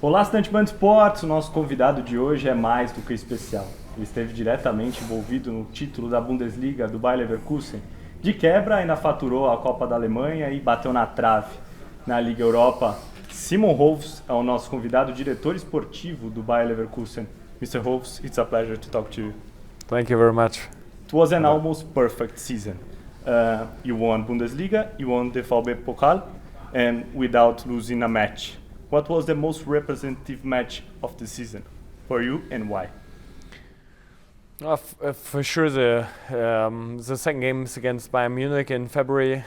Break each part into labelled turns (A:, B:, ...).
A: Olá, estudante BandSports, o nosso convidado de hoje é mais do que especial. Ele esteve diretamente envolvido no título da Bundesliga do Bayer Leverkusen. De quebra, ainda faturou a Copa da Alemanha e bateu na trave na Liga Europa. Rolfes é o nosso convidado, diretor esportivo do Bayer Leverkusen. Mr. Rolfes, it's a pleasure to talk to you.
B: Thank you very much.
A: It was an almost perfect season. You won Bundesliga, you won the VB Pokal, and without losing a match. What was the most representative match of the season for you, and why?
B: For sure, the second game is against Bayern Munich in February.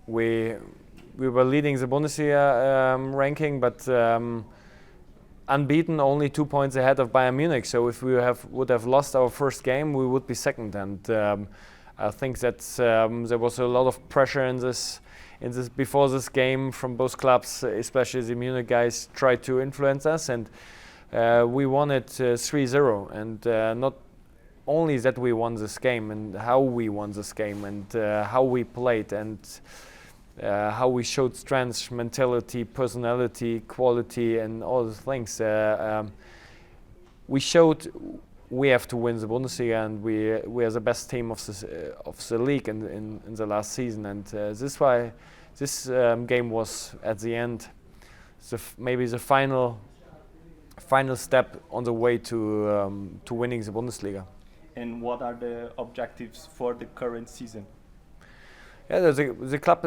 B: We were leading the Bundesliga ranking, but unbeaten, only 2 points ahead of Bayern Munich. So if we would have lost our first game, we would be second. And I think that there was a lot of pressure in this before this game from both clubs, especially the Munich guys tried to influence us, and we won it 3-0. And not only that we won this game, and how we won this game, and how we played, and how we showed strength, mentality, personality, quality, and all the things. We showed we have to win the Bundesliga, and we are the best team of the league in the last season. And this why this game was at the end maybe the final step on the way to winning the Bundesliga.
A: And what are the objectives for the current season?
B: Yeah, the club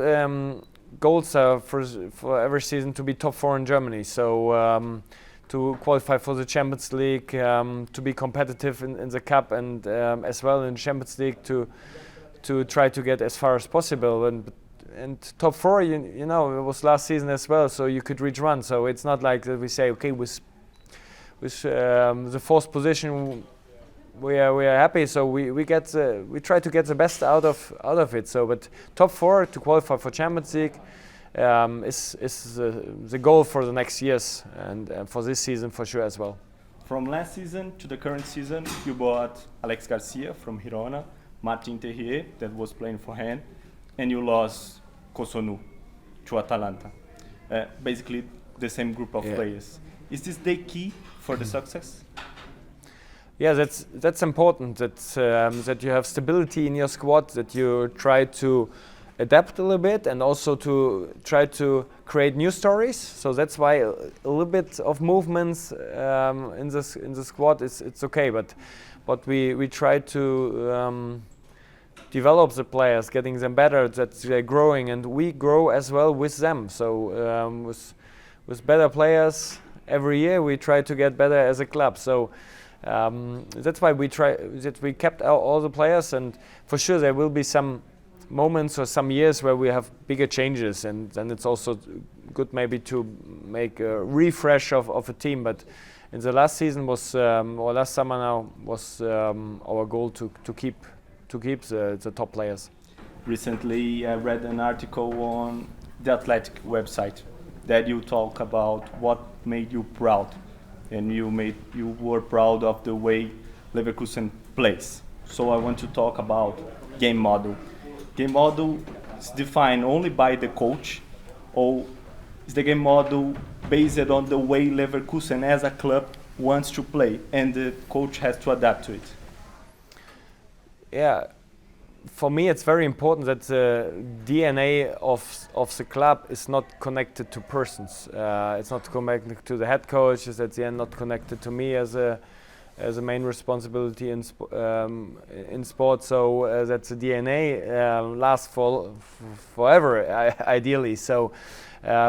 B: goals are for every season to be top 4 in Germany. So to qualify for the Champions League, to be competitive in the cup, and as well in the Champions League to try to get as far as possible. And top 4, you know, it was last season as well, so you could reach one. So it's not like that we say, okay, with the 4th position we are happy. So we try to get the best out of it. So, but top 4 to qualify for Champions League is the goal for the next years, and for this season for sure as well.
A: From last season to the current season, you bought Alex Garcia from Girona, Martin Terrier that was playing for Rennes, and you lost Kosunu to Atalanta. Basically the same group of players. Is this the key for the success?
B: Yeah, that's important, that you have stability in your squad, that you try to adapt a little bit, and also to try to create new stories. So that's why a little bit of movements in the squad it's okay, but we try to develop the players, getting them better, that they're growing, and we grow as well with them. So with better players every year, we try to get better as a club. So that's why we kept all the players, and for sure there will be some moments or some years where we have bigger changes, and then it's also good maybe to make a refresh of a team. But in the last season or last summer now was our goal to keep the top players. Recently
A: I read an article on the Athletic website that you talk about what made you proud, and you were proud of the way Leverkusen plays. So I want to talk about game model. Game model is defined only by the coach, or is the game model based on the way Leverkusen as a club wants to play, and the coach has to adapt to it?
B: Yeah, for me it's very important that the DNA of the club is not connected to persons. It's not connected to the head coach. It's at the end not connected to me as a main responsibility in sport. So that the DNA lasts forever, ideally. So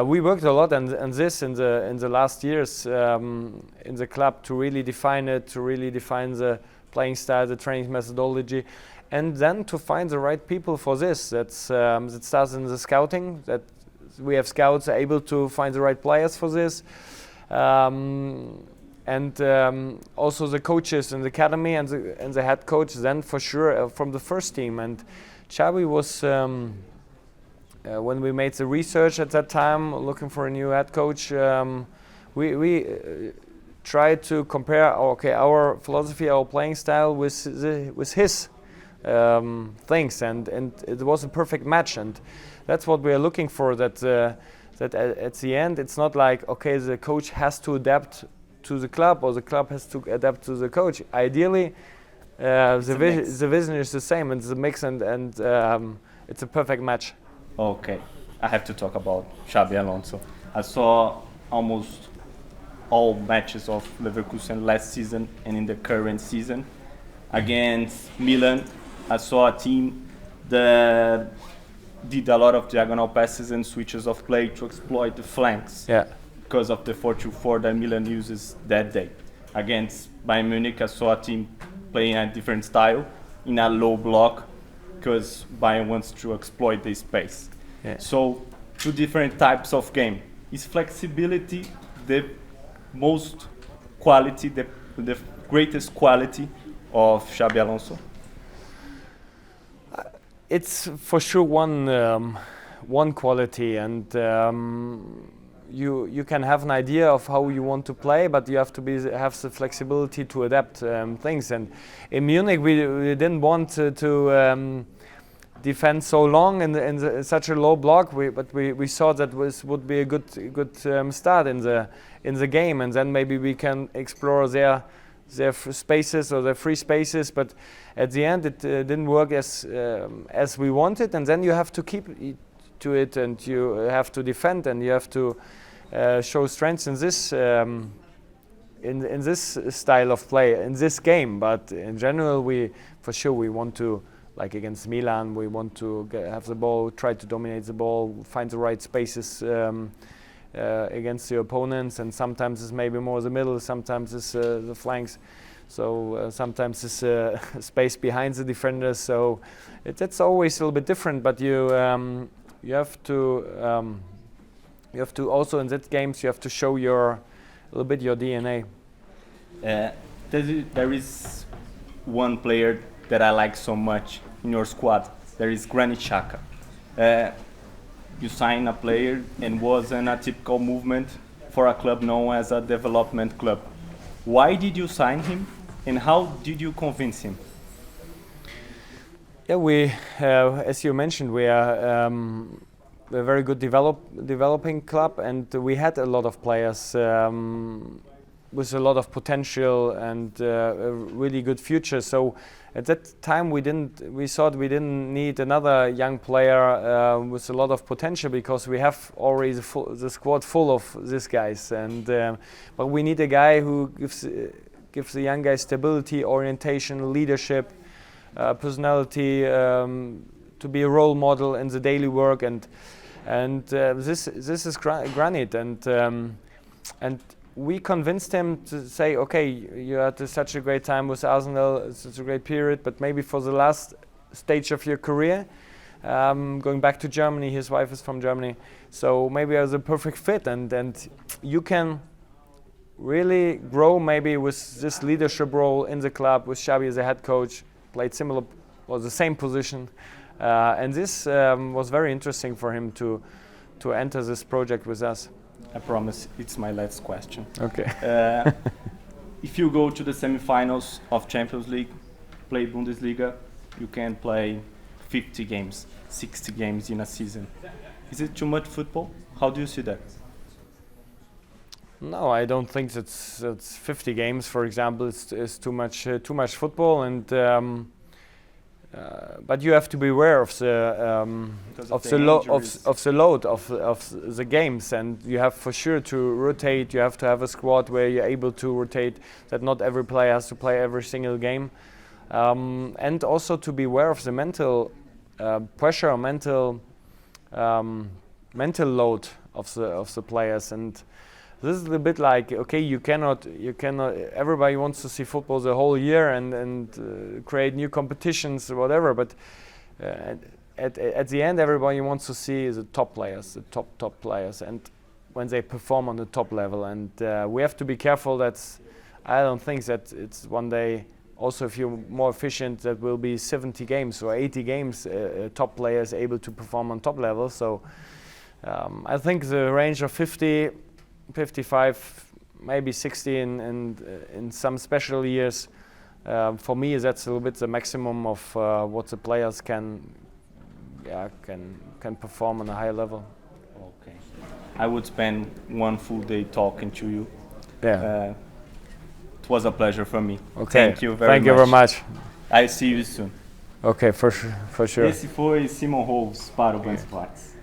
B: we worked a lot on this in the last years in the club to really define it, to really define the playing style, the training methodology, and then to find the right people for this. That starts in the scouting, that we have scouts able to find the right players for this, and also the coaches in the academy and the head coach then for sure from the first team. And Xabi was when we made the research at that time looking for a new head coach, we tried to compare our philosophy, our playing style with his things, and it was a perfect match, and that's what we are looking for, that that at the end it's not like, okay, the coach has to adapt to the club or the club has to adapt to the coach. Ideally, the vision is the same, and the mix, and it's a perfect match.
A: Okay, I have to talk about Xabi Alonso. I saw almost all matches of Leverkusen last season and in the current season. Against Milan, I saw a team that did a lot of diagonal passes and switches of play to exploit the flanks.
B: Yeah.
A: Because of the 4-2-4 that Milan uses that day. Against Bayern Munich, I saw a team playing a different style in a low block because Bayern wants to exploit the space.
B: Yeah.
A: So, two different types of game. Is flexibility the most quality, the greatest quality of Xabi Alonso?
B: It's for sure one quality, and you can have an idea of how you want to play, but you have to have the flexibility to adapt things. And in Munich, we didn't want to defend so long in such a low block. But we saw that would be a good start in the game, and then maybe we can explore their spaces or their free spaces. But at the end, it didn't work as we wanted, and then you have to keep to it, and you have to defend, and you have to show strengths in this in this style of play, in this game. But in general, we want to, like against Milan, we want to have the ball, try to dominate the ball, find the right spaces against the opponents, and sometimes it's maybe more the middle, sometimes it's the flanks. So sometimes it's space behind the defenders. So that's always a little bit different. But you have to also in that games you have to show a little bit your DNA.
A: There is one player that I like so much in your squad. There is Granit Xhaka. You sign a player and was an atypical movement for a club known as a development club. Why did you sign him, and how did you convince him?
B: Yeah, we, as you mentioned, we are a very good developing club, and we had a lot of players with a lot of potential and a really good future. So at that time we thought we didn't need another young player with a lot of potential, because we have already the squad full of these guys. And but we need a guy who gives the young guys stability, orientation, leadership, personality, to be a role model in the daily work. And this is Granit, and we convinced him to say, okay, you had such a great time with Arsenal, it's such a great period, but maybe for the last stage of your career, going back to Germany, his wife is from Germany, so maybe as a perfect fit, and you can really grow maybe with this leadership role in the club, with Xabi as a head coach, played similar, was the same position, and this was very interesting for him to enter this project with us.
A: I promise it's my last question.
B: Okay.
A: If you go to the semifinals of Champions League, play Bundesliga, you can play 50 games, 60 games in a season. Is it too much football? How do you see that?
B: No, I don't think that's 50 games, for example, is too much football, and but you have to be aware of the load of the games, and you have for sure to rotate. You have to have a squad where you're able to rotate, that not every player has to play every single game, and also to be aware of the mental pressure, mental load of the players. And this is a bit like, okay, you cannot. Everybody wants to see football the whole year and create new competitions or whatever. But at the end, everybody wants to see the top players, the top players, and when they perform on the top level. And we have to be careful that I don't think that it's one day. Also, if you're more efficient, that will be 70 games or 80 games. Top players able to perform on top level. So I think the range of 50. 55, maybe 60 in some special years. For me, that's a little bit the maximum of what the players can perform on a high level.
A: Okay. I would spend one full day talking to you.
B: Yeah.
A: It was a pleasure for me.
B: Okay.
A: Thank you very much.
B: Thank you very much.
A: I see you soon.
B: Okay, for sure.
A: Esse foi Simon Rolfes para o BandSports.